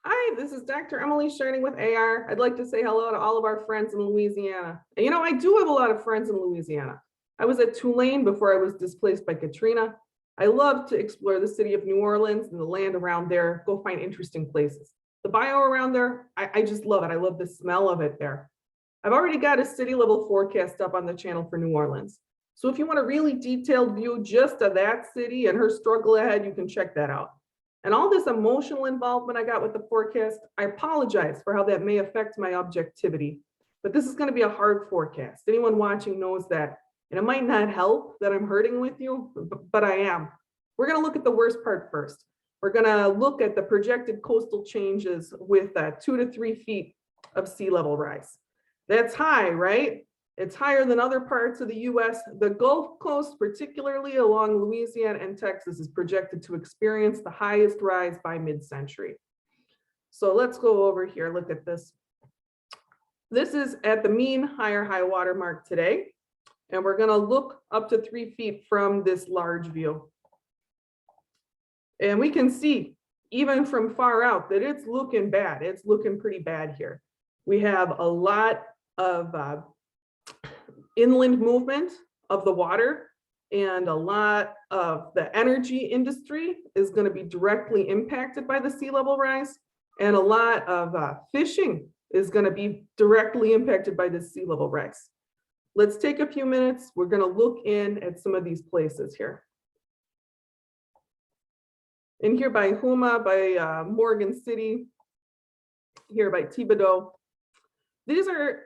Hi, this is Dr. Emily Shining with AR. I'd like to say hello to all of our friends in Louisiana. And I do have a lot of friends in Louisiana. I was at Tulane before I was displaced by Katrina. I love to explore the city of New Orleans and the land around there, go find interesting places. The bio around there, I just love it. I love the smell of it there. I've already got a city level forecast up on the channel for New Orleans. So if you want a really detailed view just of that city and her struggle ahead, you can check that out. And all this emotional involvement I got with the forecast, I apologize for how that may affect my objectivity, but this is going to be a hard forecast. Anyone watching knows that. And it might not help that I'm hurting with you, but I am. We're going to look at the worst part first. We're going to look at the projected coastal changes with 2 to 3 feet of sea level rise. That's high, right? It's higher than other parts of the US. The Gulf Coast, particularly along Louisiana and Texas, is projected to experience the highest rise by mid-century. So let's go over here, look at this. This is at the mean higher high water mark today. And we're gonna look up to 3 feet from this large view. And we can see, even from far out, that it's looking bad. It's looking pretty bad here. We have a lot of inland movement of the water, and a lot of the energy industry is going to be directly impacted by the sea level rise, and a lot of fishing is going to be directly impacted by the sea level rise. Let's take a few minutes. We're going to look in at some of these places here. In here by Houma, by Morgan City, here by Thibodaux. These are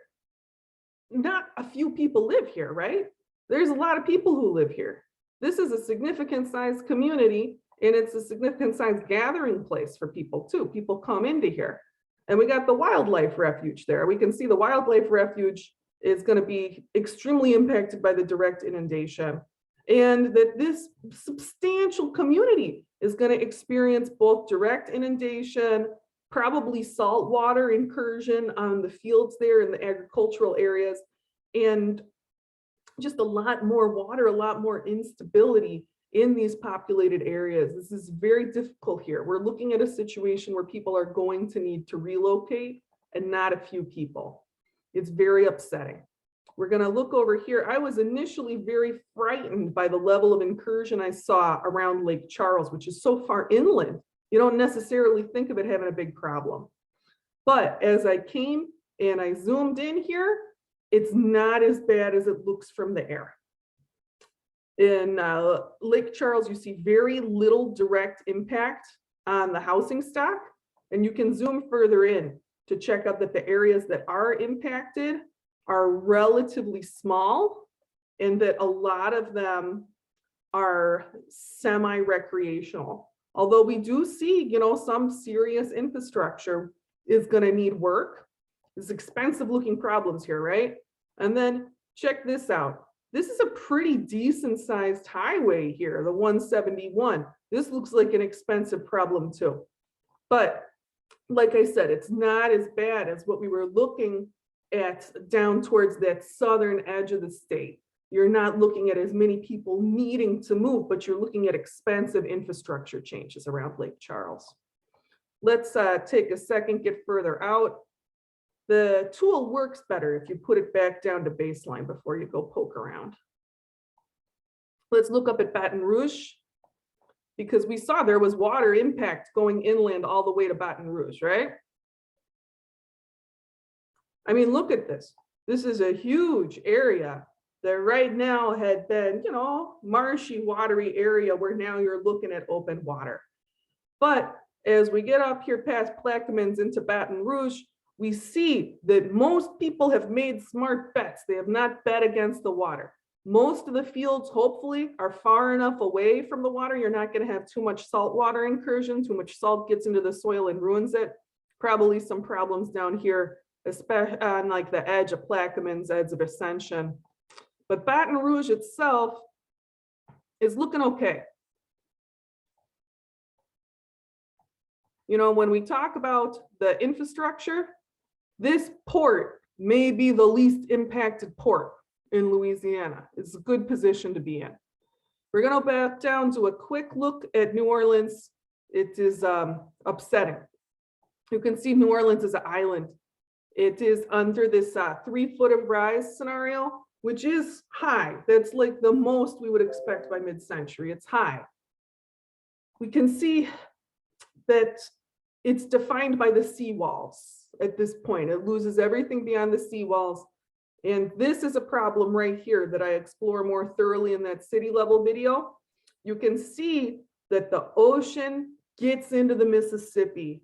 not a few people live here, right? There's a lot of people who live here. This is a significant sized community, and it's a significant sized gathering place for people too. People come into here. And we got the wildlife refuge there. We can see the wildlife refuge is going to be extremely impacted by the direct inundation, and that this substantial community is going to experience both direct inundation, probably saltwater incursion on the fields there in the agricultural areas, and just a lot more water, a lot more instability in these populated areas. This is very difficult here. We're looking at a situation where people are going to need to relocate, and not a few people. It's very upsetting. We're going to look over here. I was initially very frightened by the level of incursion I saw around Lake Charles, which is so far inland. You don't necessarily think of it having a big problem. But as I came and I zoomed in here, it's not as bad as it looks from the air. In Lake Charles, you see very little direct impact on the housing stock. And you can zoom further in to check out that the areas that are impacted are relatively small, and that a lot of them are semi-recreational. Although we do see, some serious infrastructure is going to need work. There's expensive looking problems here, right? And then check this out. This is a pretty decent sized highway here, the 171. This looks like an expensive problem too. But like I said, it's not as bad as what we were looking at down towards that southern edge of the state. You're not looking at as many people needing to move, but you're looking at expensive infrastructure changes around Lake Charles. Let's take a second, get further out. The tool works better if you put it back down to baseline before you go poke around. Let's look up at Baton Rouge, because we saw there was water impact going inland all the way to Baton Rouge, right? I mean, look at this. This is a huge area that right now had been, marshy, watery area where now you're looking at open water. But as we get up here past Plaquemines into Baton Rouge, we see that most people have made smart bets. They have not bet against the water. Most of the fields, hopefully, are far enough away from the water. You're not going to have too much saltwater incursion. Too much salt gets into the soil and ruins it. Probably some problems down here, especially on like the edge of Plaquemines, edge of Ascension. But Baton Rouge itself is looking okay. When we talk about the infrastructure, this port may be the least impacted port in Louisiana. It's a good position to be in. We're going to go back down to a quick look at New Orleans. It is upsetting. You can see New Orleans is an island. It is under this 3 foot of rise scenario, which is high. That's like the most we would expect by mid-century. It's high. We can see that it's defined by the seawalls at this point. It loses everything beyond the seawalls. And this is a problem right here that I explore more thoroughly in that city level video. You can see that the ocean gets into the Mississippi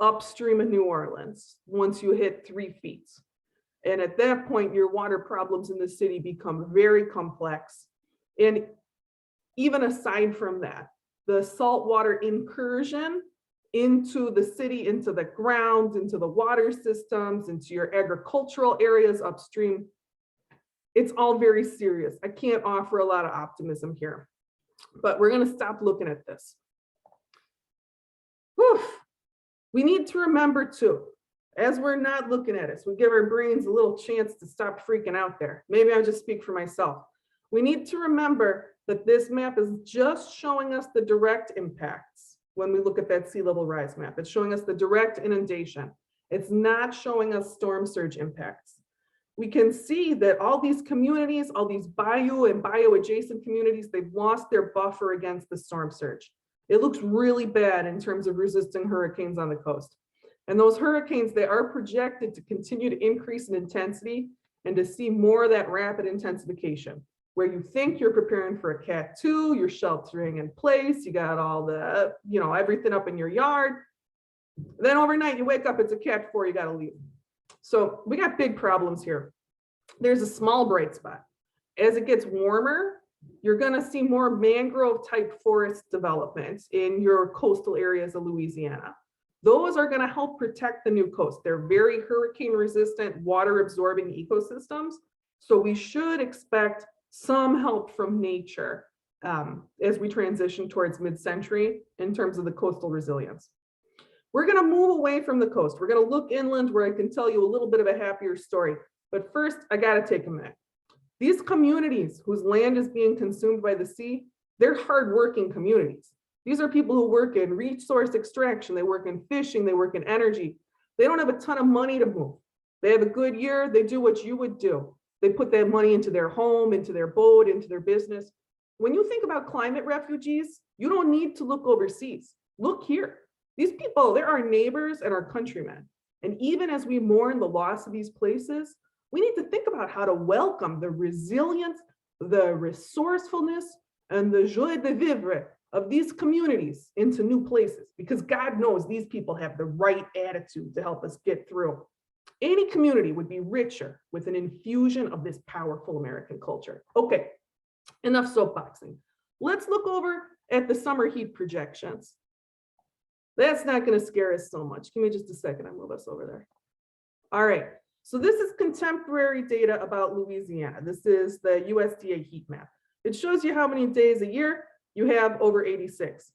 upstream of New Orleans once you hit 3 feet. And at that point, your water problems in the city become very complex. And even aside from that, the saltwater incursion into the city, into the ground, into the water systems, into your agricultural areas upstream, it's all very serious. I can't offer a lot of optimism here, but we're going to stop looking at this. Whew. We need to remember too, as we're not looking at it, so we give our brains a little chance to stop freaking out there. Maybe I'll just speak for myself. We need to remember that this map is just showing us the direct impacts. When we look at that sea level rise map, it's showing us the direct inundation. It's not showing us storm surge impacts. We can see that all these communities, all these bayou and bayou adjacent communities, they've lost their buffer against the storm surge. It looks really bad in terms of resisting hurricanes on the coast. And those hurricanes, they are projected to continue to increase in intensity and to see more of that rapid intensification, where you think you're preparing for a Cat 2, you're sheltering in place, you got all the, everything up in your yard. Then overnight you wake up, it's a Cat 4, you gotta leave. So we got big problems here. There's a small bright spot. As it gets warmer, you're gonna see more mangrove type forest development in your coastal areas of Louisiana. Those are gonna help protect the new coast. They're very hurricane resistant, water absorbing ecosystems. So we should expect some help from nature as we transition towards mid-century in terms of the coastal resilience. We're going to move away from the coast. We're going to look inland where I can tell you a little bit of a happier story. But first, I got to take a minute. These communities whose land is being consumed by the sea, they're hardworking communities. These are people who work in resource extraction. They work in fishing. They work in energy. They don't have a ton of money to move. They have a good year. They do what you would do. They put that money into their home, into their boat, into their business. When you think about climate refugees, you don't need to look overseas. Look here. These people, they're our neighbors and our countrymen. And even as we mourn the loss of these places, we need to think about how to welcome the resilience, the resourcefulness, and the joie de vivre of these communities into new places, because God knows these people have the right attitude to help us get through. Any community would be richer with an infusion of this powerful American culture. Okay, enough soapboxing. Let's look over at the summer heat projections. That's not going to scare us so much. Give me just a second. I'll move us over there. All right. So this is contemporary data about Louisiana. This is the USDA heat map. It shows you how many days a year you have over 86.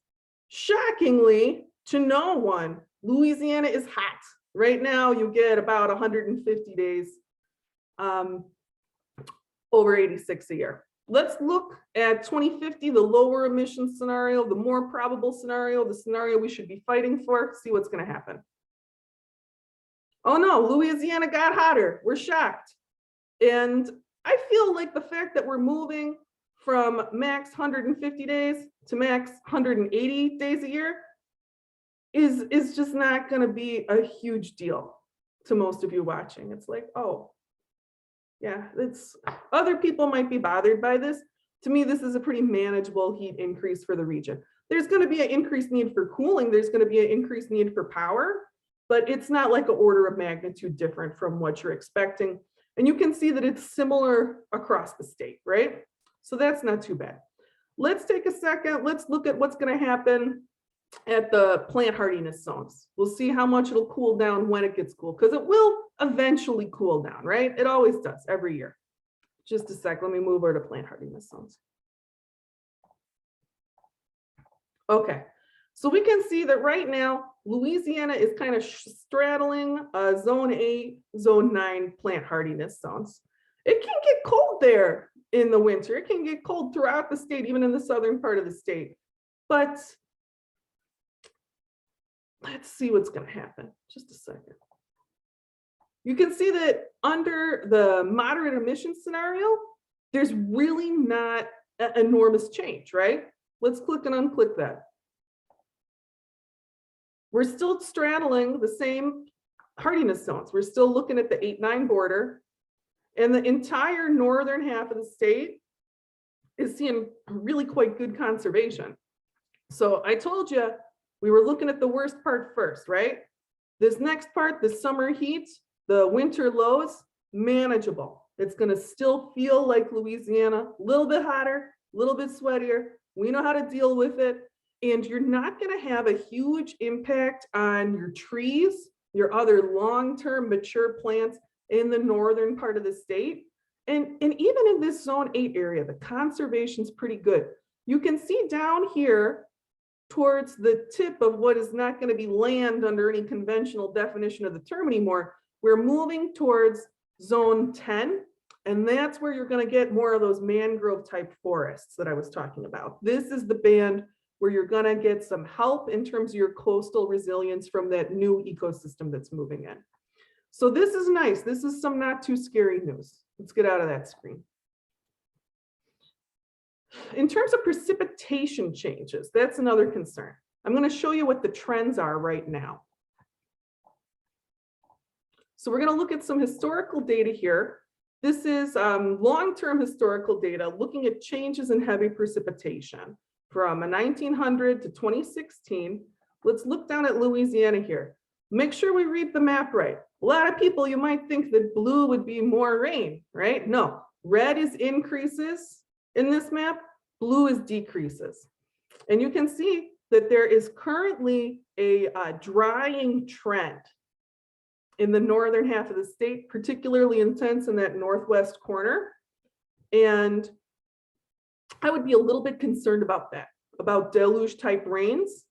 Shockingly, to no one, Louisiana is hot. Right now, you get about 150 days over 86 a year. Let's look at 2050, the lower emission scenario, the more probable scenario, the scenario we should be fighting for, see what's going to happen. Oh no, Louisiana got hotter. We're shocked. And I feel like the fact that we're moving from max 150 days to max 180 days a year is just not going to be a huge deal to most of you watching. It's like, oh, yeah, it's other people might be bothered by this. To me, this is a pretty manageable heat increase for the region. There's going to be an increased need for cooling. There's going to be an increased need for power, but it's not like an order of magnitude different from what you're expecting. And you can see that it's similar across the state, right? So that's not too bad. Let's take a second. Let's look at what's going to happen at the plant hardiness zones. We'll see how much it'll cool down when it gets cool, because it will eventually cool down, right? It always does every year. Just a sec, let me move over to plant hardiness zones. Okay, so we can see that right now, Louisiana is kind of straddling zone 8, zone 9 plant hardiness zones. It can get cold there in the winter. It can get cold throughout the state, even in the southern part of the state. But let's see what's going to happen. Just a second. You can see that under the moderate emission scenario, there's really not an enormous change, right? Let's click and unclick that. We're still straddling the same hardiness zones. We're still looking at the 8-9 border, and the entire northern half of the state is seeing really quite good conservation. So I told you we were looking at the worst part first, right? This next part, the summer heat, the winter lows, manageable. It's going to still feel like Louisiana, a little bit hotter, a little bit sweatier. We know how to deal with it. And you're not going to have a huge impact on your trees, your other long-term mature plants in the northern part of the state. And even in this zone 8 area, the conservation's pretty good. You can see down here towards the tip of what is not going to be land under any conventional definition of the term anymore, we're moving towards zone 10, and that's where you're going to get more of those mangrove type forests that I was talking about. This is the band where you're going to get some help in terms of your coastal resilience from that new ecosystem that's moving in. So this is nice. This is some not too scary news. Let's get out of that screen. In terms of precipitation changes, that's another concern. I'm going to show you what the trends are right now. So we're going to look at some historical data here. This is long-term historical data looking at changes in heavy precipitation from 1900 to 2016. Let's look down at Louisiana here. Make sure we read the map right. A lot of people, you might think that blue would be more rain, right? No, red is increases in this map, blue is decreases. And you can see that there is currently a drying trend in the northern half of the state, particularly intense in that northwest corner. And I would be a little bit concerned about that, about deluge type rains.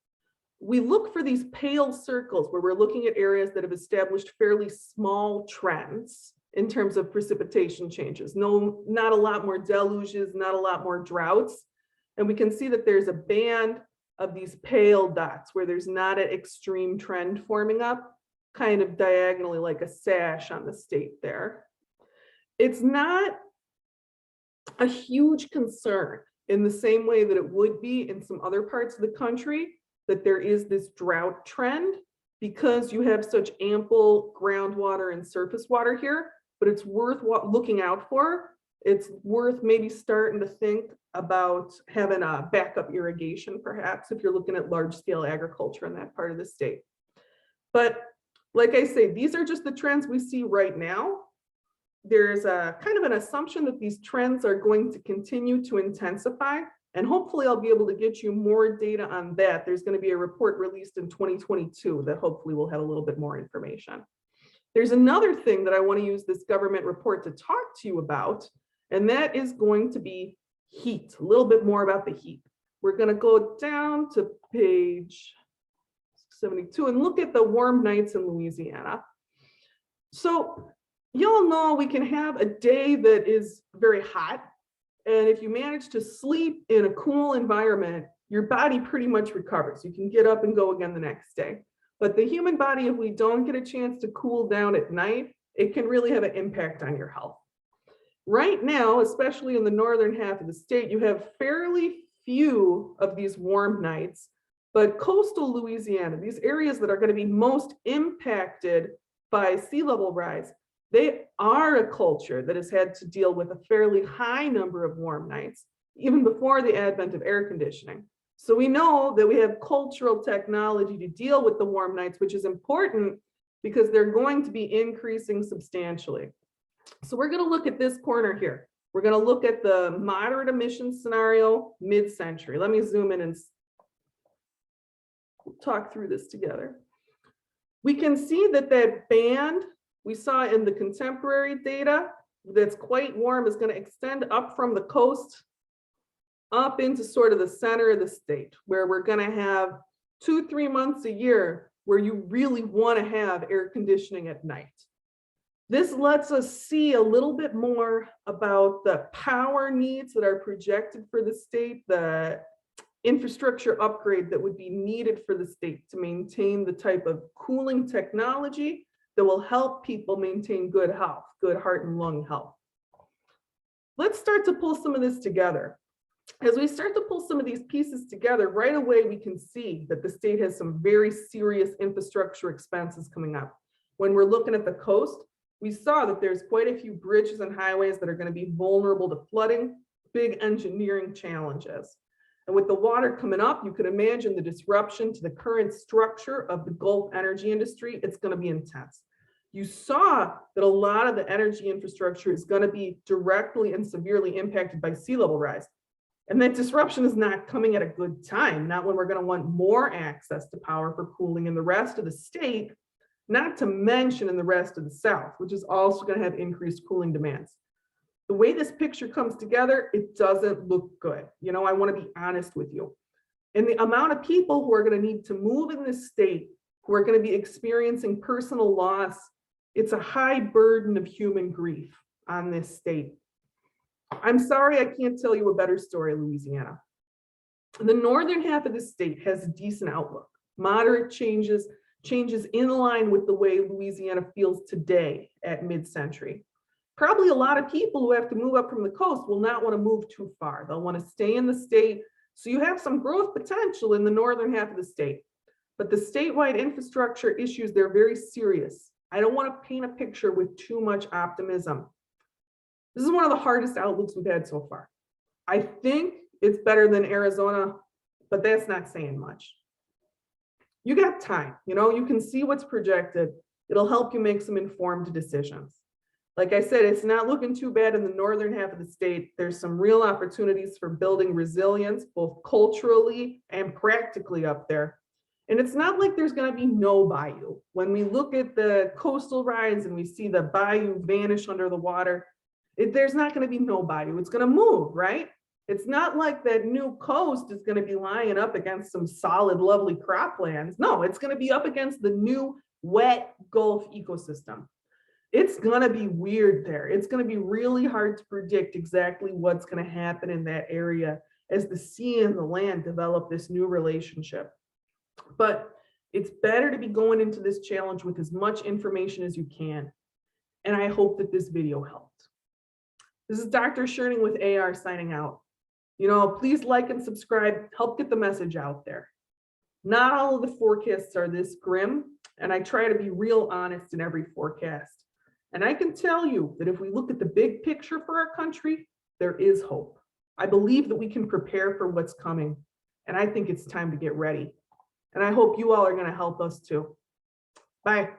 We look for these pale circles where we're looking at areas that have established fairly small trends in terms of precipitation changes. No, not a lot more deluges, not a lot more droughts. And we can see that there's a band of these pale dots where there's not an extreme trend forming up, kind of diagonally like a sash on the state there. It's not a huge concern in the same way that it would be in some other parts of the country, that there is this drought trend because you have such ample groundwater and surface water here, but it's worth looking out for. It's worth maybe starting to think about having a backup irrigation, perhaps, if you're looking at large scale agriculture in that part of the state. But like I say, these are just the trends we see right now. There's a kind of an assumption that these trends are going to continue to intensify. And hopefully I'll be able to get you more data on that. There's going to be a report released in 2022 that hopefully will have a little bit more information. There's another thing that I want to use this government report to talk to you about, and that is going to be heat, a little bit more about the heat. We're going to go down to page 72 and look at the warm nights in Louisiana. So y'all know we can have a day that is very hot. And if you manage to sleep in a cool environment, your body pretty much recovers. You can get up and go again the next day. But the human body, if we don't get a chance to cool down at night, it can really have an impact on your health. Right now, especially in the northern half of the state, you have fairly few of these warm nights, but coastal Louisiana, these areas that are going to be most impacted by sea level rise, they are a culture that has had to deal with a fairly high number of warm nights, even before the advent of air conditioning. So we know that we have cultural technology to deal with the warm nights, which is important because they're going to be increasing substantially. So we're going to look at this corner here. We're going to look at the moderate emissions scenario mid-century. Let me zoom in and talk through this together. We can see that that band we saw in the contemporary data that's quite warm is going to extend up from the coast up into sort of the center of the state, where we're going to have 2-3 months a year where you really want to have air conditioning at night. This lets us see a little bit more about the power needs that are projected for the state, the infrastructure upgrade that would be needed for the state to maintain the type of cooling technology that will help people maintain good health, good heart and lung health. Let's start to pull some of this together. As we start to pull some of these pieces together, right away we can see that the state has some very serious infrastructure expenses coming up. When we're looking at the coast, we saw that there's quite a few bridges and highways that are going to be vulnerable to flooding, big engineering challenges. And with the water coming up, you could imagine the disruption to the current structure of the Gulf energy industry. It's going to be intense. You saw that a lot of the energy infrastructure is going to be directly and severely impacted by sea level rise. And that disruption is not coming at a good time, not when we're going to want more access to power for cooling in the rest of the state, not to mention in the rest of the South, which is also going to have increased cooling demands. The way this picture comes together, it doesn't look good. You know, I want to be honest with you. And the amount of people who are going to need to move in this state, who are going to be experiencing personal loss, it's a high burden of human grief on this state. I'm sorry I can't tell you a better story, Louisiana. The northern half of the state has a decent outlook, moderate changes in line with the way Louisiana feels today at mid-century. Probably a lot of people who have to move up from the coast will not want to move too far. They'll want to stay in the state. So you have some growth potential in the northern half of the state. But the statewide infrastructure issues, they're very serious. I don't want to paint a picture with too much optimism. This is one of the hardest outlooks we've had so far. I think it's better than Arizona, but that's not saying much. You got time, you know, you can see what's projected. It'll help you make some informed decisions. Like I said, it's not looking too bad in the northern half of the state. There's some real opportunities for building resilience, both culturally and practically up there. And it's not like there's going to be no bayou. When we look at the coastal rise and we see the bayou vanish under the water, there's not going to be no bayou. It's going to move, right? It's not like that new coast is going to be lying up against some solid, lovely croplands. No, it's going to be up against the new wet Gulf ecosystem. It's going to be weird there. It's going to be really hard to predict exactly what's going to happen in that area as the sea and the land develop this new relationship. But it's better to be going into this challenge with as much information as you can. And I hope that this video helped. This is Dr. Scherning with AR signing out. You know, please like and subscribe, help get the message out there. Not all of the forecasts are this grim, and I try to be real honest in every forecast. And I can tell you that if we look at the big picture for our country, there is hope. I believe that we can prepare for what's coming, and I think it's time to get ready. And I hope you all are going to help us too. Bye.